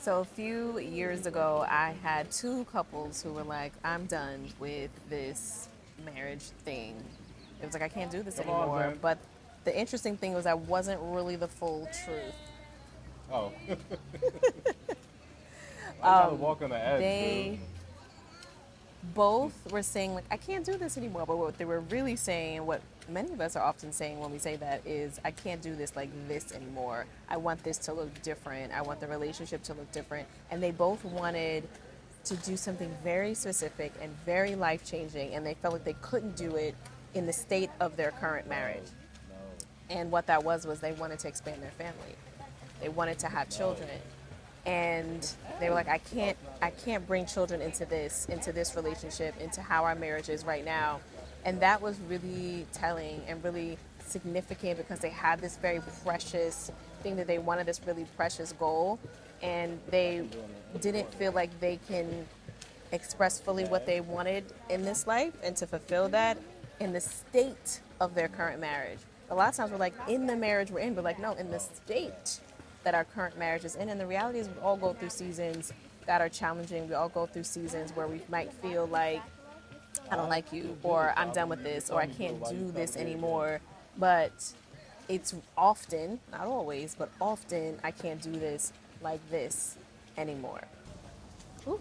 So a few years ago, I had two couples who were like, I'm done with this marriage thing. It was like, I can't do this Come on, anymore. Zen. But the interesting thing was that wasn't really the full truth. Oh. Why you gotta walk on the edge, dude? They both were saying, like, I can't do this anymore. But what they were really saying, and what many of us are often saying when we say that, is, I can't do this like this anymore. I want this to look different. I want the relationship to look different. And they both wanted to do something very specific and very life changing, and they felt like they couldn't do it in the state of their current marriage. No. And what that was they wanted to expand their family. They wanted to have children. And they were like, I can't bring children into this relationship, into how our marriage is right now. And that was really telling and really significant because they had this very precious thing that they wanted, this really precious goal, and they didn't feel like they can express fully what they wanted in this life and to fulfill that in the state of their current marriage. A lot of times we're like, in the marriage we're in, but like, no, in the state that our current marriage is in. And the reality is we all go through seasons that are challenging. We all go through seasons where we might feel like, I don't like you, or I'm done with this, or I can't do this anymore. But it's often, not always, but often, I can't do this like this anymore. Ooh.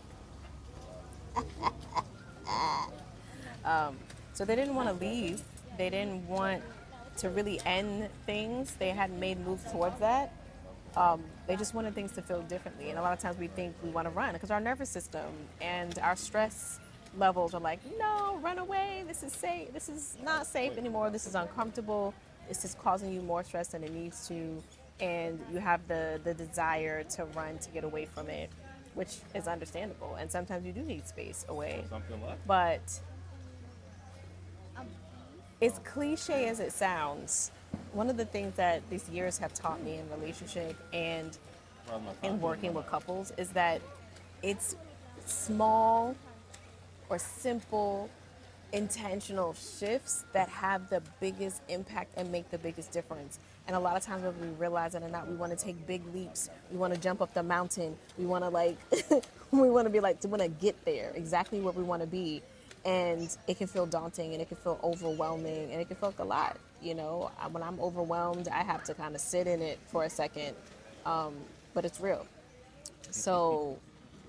So they didn't want to leave. They didn't want to really end things. They hadn't made moves towards that. They just wanted things to feel differently. And a lot of times we think we want to run because our nervous system and our stress levels are like, no, run away. This is safe. This is not safe anymore. This is uncomfortable. This is causing you more stress than it needs to. And you have the desire to run to get away from it, which is understandable. And sometimes you do need space away. Something left? But as cliche as it sounds, one of the things that these years have taught me in relationship and in working with couples is that it's small or simple intentional shifts that have the biggest impact and make the biggest difference. And a lot of times whether we realize it or not, we want to take big leaps. We want to jump up the mountain. We want to like, we want to be like, we want to get there exactly where we want to be. And it can feel daunting and it can feel overwhelming and it can feel like a lot. You know, when I'm overwhelmed, I have to kind of sit in it for a second, but it's real. So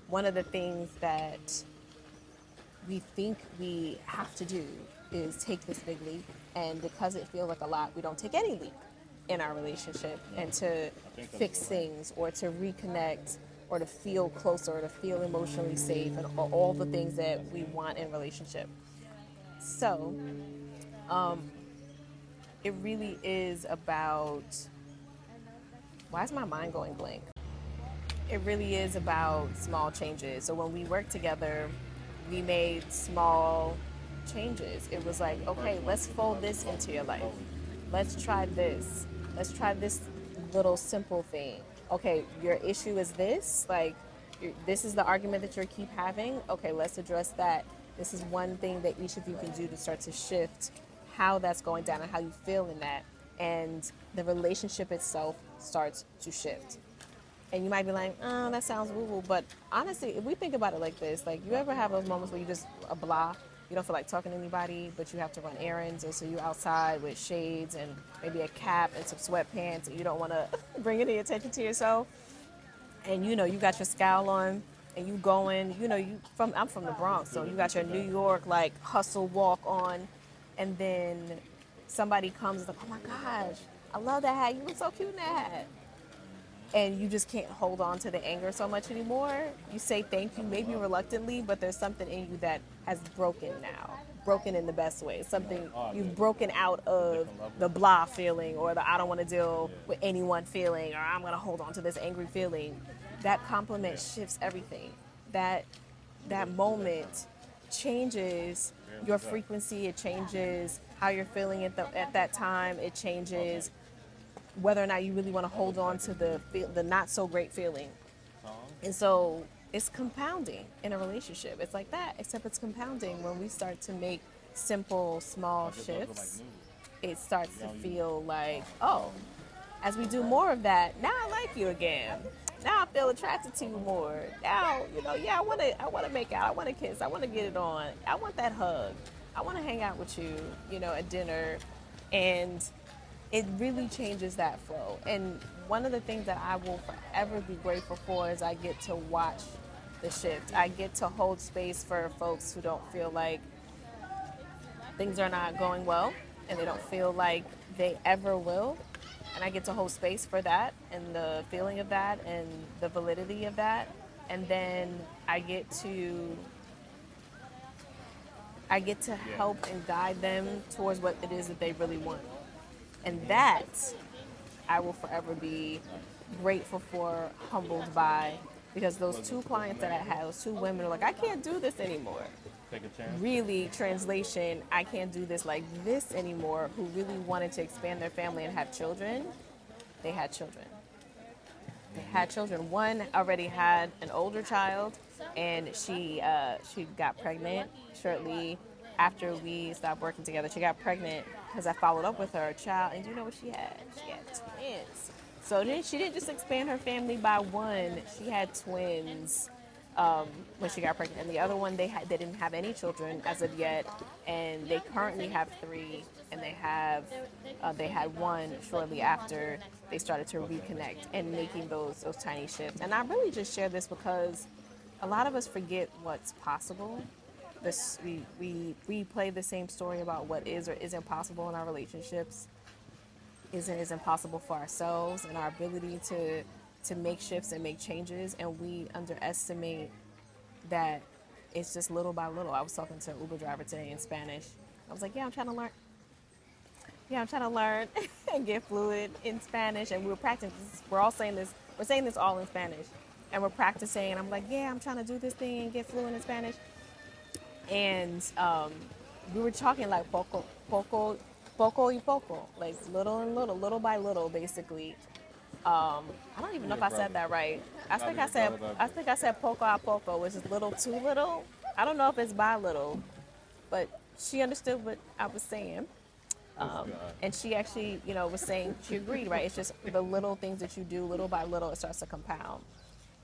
one of the things that we think we have to do is take this big leap, and because it feels like a lot, we don't take any leap in our relationship and to fix things or to reconnect or to feel closer or to feel emotionally safe and all the things that we want in relationship. So it really is about, why is my mind going blank? It really is about small changes. So when we worked together, we made small changes. It was like, okay, let's fold this into your life. Let's try this. Let's try this little simple thing. Okay, your issue is this. Like, this is the argument that you keep having. Okay, let's address that. This is one thing that each of you can do to start to shift how that's going down and how you feel in that. And the relationship itself starts to shift. And you might be like, oh, that sounds woo-woo. But honestly, if we think about it like this, like, you ever have those moments where you just a blah, you don't feel like talking to anybody, but you have to run errands, and so you're outside with shades and maybe a cap and some sweatpants, and you don't want to bring any attention to yourself. And you know, you got your scowl on, and you going, you know, I'm from the Bronx, so you got your New York like hustle walk on, and then somebody comes and is like, oh my gosh, I love that hat. You look so cute in that hat. And you just can't hold on to the anger so much anymore. You say thank you, maybe reluctantly, but there's something in you that has broken now. Broken in the best way. Something you've broken out of the blah feeling or the I don't want to deal with anyone feeling or I'm going to hold on to this angry feeling. That compliment shifts everything. That moment changes your frequency. It changes how you're feeling at that time. It changes whether or not you really want to hold on to the not so great feeling. And so it's compounding in a relationship. It's like that, except it's compounding when we start to make simple, small shifts. It starts to feel like, oh, as we do more of that, now I like you again. Now I feel attracted to you more. Now, yeah, I wanna make out, I wanna kiss, I wanna get it on. I want that hug. I wanna hang out with you, at dinner. And it really changes that flow. And one of the things that I will forever be grateful for is I get to watch the shift. I get to hold space for folks who don't feel like things are not going well and they don't feel like they ever will. And I get to hold space for that and the feeling of that and the validity of that. And then I get to help and guide them towards what it is that they really want. And that I will forever be grateful for, humbled by, because those two clients that I had, those two women are like, I can't do this anymore. Take a chance. Really, translation, I can't do this like this anymore, who really wanted to expand their family and have children. They had children. They had children. One already had an older child, and she got pregnant shortly after we stopped working together. She got pregnant because I followed up with her child, and do you know what she had? She had twins. So then she didn't just expand her family by one; she had twins when she got pregnant. And the other one, they didn't have any children as of yet, and they currently have three, and they had one shortly after they started to reconnect and making those tiny shifts. And I really just share this because a lot of us forget what's possible. We replay the same story about what is or isn't possible in our relationships, isn't possible for ourselves and our ability to make shifts and make changes, and we underestimate that it's just little by little. I was talking to an Uber driver today in Spanish. I was like, yeah, I'm trying to learn. Yeah, I'm trying to learn and get fluid in Spanish, and we were practicing. We're all saying this. We're saying this all in Spanish, and we're practicing. And I'm like, yeah, I'm trying to do this thing and get fluent in Spanish. And we were talking like poco y poco, like little and little by little, basically. I don't even know if I said that right. I think I said poco a poco, which is little to little. I don't know if it's by little, but she understood what I was saying. And she actually, was saying she agreed, right? It's just the little things that you do, little by little, it starts to compound.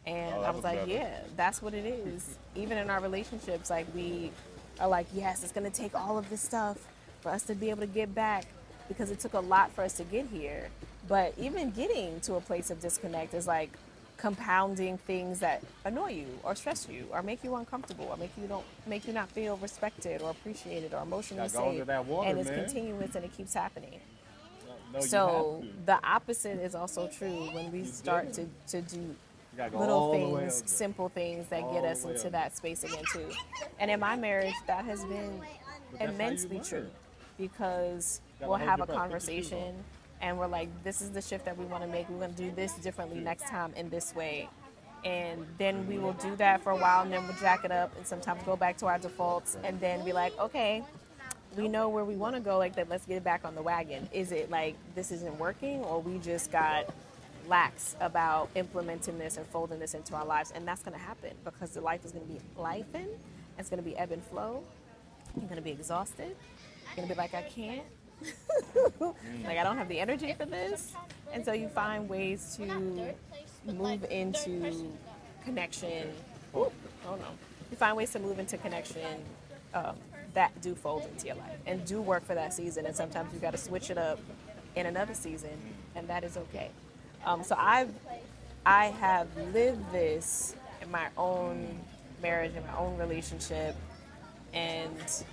And I was like, yeah, that's what it is. Even in our relationships, like we are like, yes, it's going to take all of this stuff for us to be able to get back, because it took a lot for us to get here. But even getting to a place of disconnect is like compounding things that annoy you or stress you or make you uncomfortable or make you not feel respected or appreciated or emotionally safe. And it's continuous and it keeps happening. So the opposite is also true when we start to do little things, simple things that get us into that space again too. And in my marriage, that has been immensely true, because we'll have a conversation and we're like, this is the shift that we want to make. We're going to do this differently next time in this way. And then we will do that for a while, and then we'll jack it up and sometimes go back to our defaults and then be like, okay, we know where we want to go, like that, let's get back on the wagon. Is it like this isn't working, or we just got lax about implementing this and folding this into our lives? And that's going to happen because the life is going to be lifing. It's going to be ebb and flow. You're going to be exhausted. You're going to be like, I can't. Like, I don't have the energy for this. And so you find ways to move into connection. Oh no. You find ways to move into connection that do fold into your life and do work for that season. And sometimes you got to switch it up in another season, and that is okay. So I have lived this in my own marriage, in my own relationship, and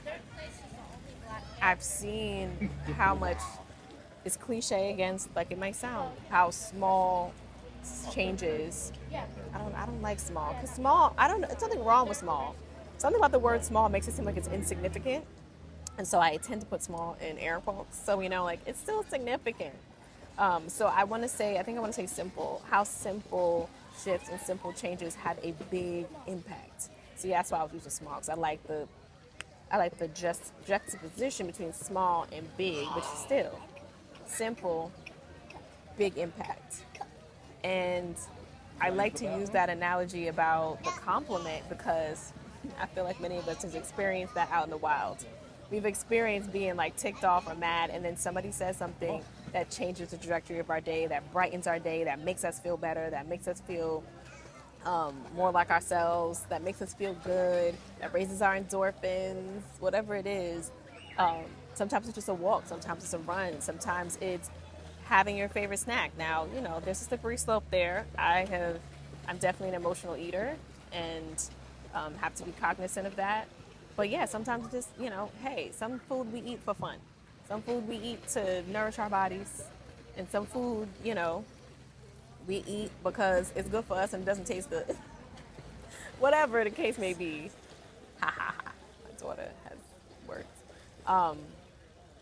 I've seen how much it's cliche against, like it might sound, how small changes. I don't like small, because small, I don't know, it's nothing wrong with small. Something about the word small makes it seem like it's insignificant. And so I tend to put small in air quotes. So, like it's still significant. So I want to say simple, how simple shifts and simple changes have a big impact. So yeah, that's why I was using small, because I like the juxtaposition between small and big, but still simple, big impact. And I like to use that analogy about the compliment, because I feel like many of us have experienced that out in the wild. We've experienced being like ticked off or mad, and then somebody says something that changes the trajectory of our day, that brightens our day, that makes us feel better, that makes us feel more like ourselves, that makes us feel good, that raises our endorphins, whatever it is. Sometimes it's just a walk, sometimes it's a run, sometimes it's having your favorite snack. Now, there's a slippery slope there. I'm definitely an emotional eater and have to be cognizant of that. But yeah, sometimes it's just, hey, some food we eat for fun. Some food we eat to nourish our bodies. And some food, we eat because it's good for us and it doesn't taste good. Whatever the case may be. Ha ha ha. My daughter has words.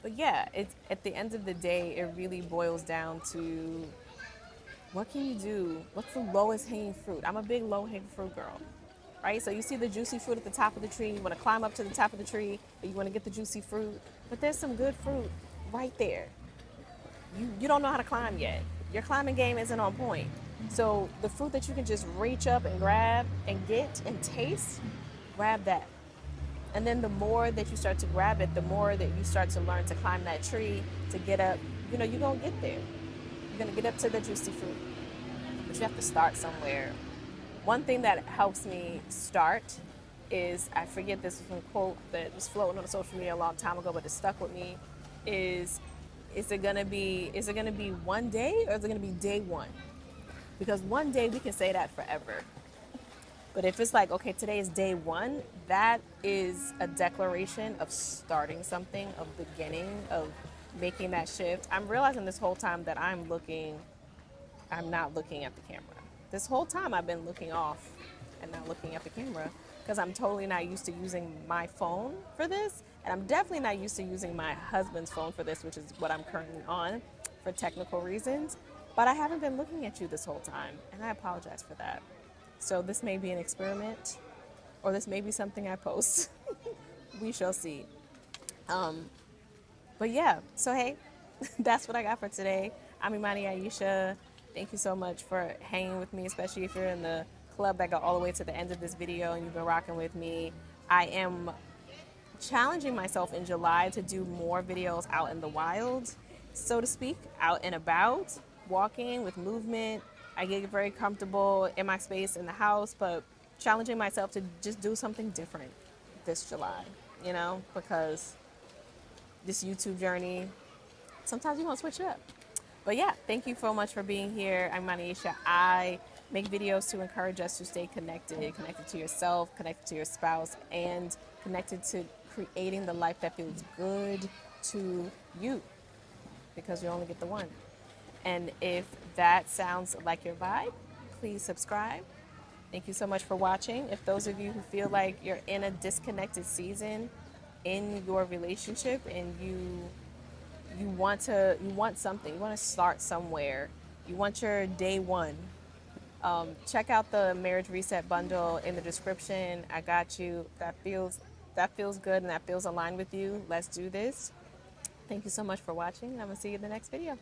But yeah, it's at the end of the day, it really boils down to what can you do? What's the lowest hanging fruit? I'm a big low hanging fruit girl, right? So you see the juicy fruit at the top of the tree. You want to climb up to the top of the tree, and you want to get the juicy fruit. But there's some good fruit right there. You don't know how to climb yet. Your climbing game isn't on point. So the fruit that you can just reach up and grab and get and taste, grab that. And then the more that you start to grab it, the more that you start to learn to climb that tree, to get up, you're going to get there. You're going to get up to the juicy fruit. But you have to start somewhere. One thing that helps me start is, I forget, this was a quote that was floating on social media a long time ago, but it stuck with me, is it gonna be one day, or is it gonna be day one? Because one day we can say that forever. But if it's like, okay, today is day one, that is a declaration of starting something, of beginning, of making that shift. I'm realizing this whole time that I'm not looking at the camera. This whole time I've been looking off and not looking at the camera because I'm totally not used to using my phone for this. And I'm definitely not used to using my husband's phone for this, which is what I'm currently on for technical reasons. But I haven't been looking at you this whole time, and I apologize for that. So this may be an experiment, or this may be something I post. We shall see. But yeah, so hey, that's what I got for today. I'm Imani Aisha. Thank you so much for hanging with me, especially if you're in the club that got all the way to the end of this video and you've been rocking with me. I am challenging myself in July to do more videos out in the wild, so to speak, out and about, walking with movement. I get very comfortable in my space in the house, but challenging myself to just do something different this July, because this YouTube journey, sometimes you want to switch it up. But yeah, thank you so much for being here. I'm Manisha. I make videos to encourage us to stay connected to yourself, connected to your spouse, and connected to creating the life that feels good to you, because you only get the one. And if that sounds like your vibe, please subscribe. Thank you so much for watching. If those of you who feel like you're in a disconnected season in your relationship and you want something, you want to start somewhere, you want your day one, check out the marriage reset bundle in the description. I got you. That feels good and that feels aligned with you. Let's do this. Thank you so much for watching. I'm gonna see you in the next video.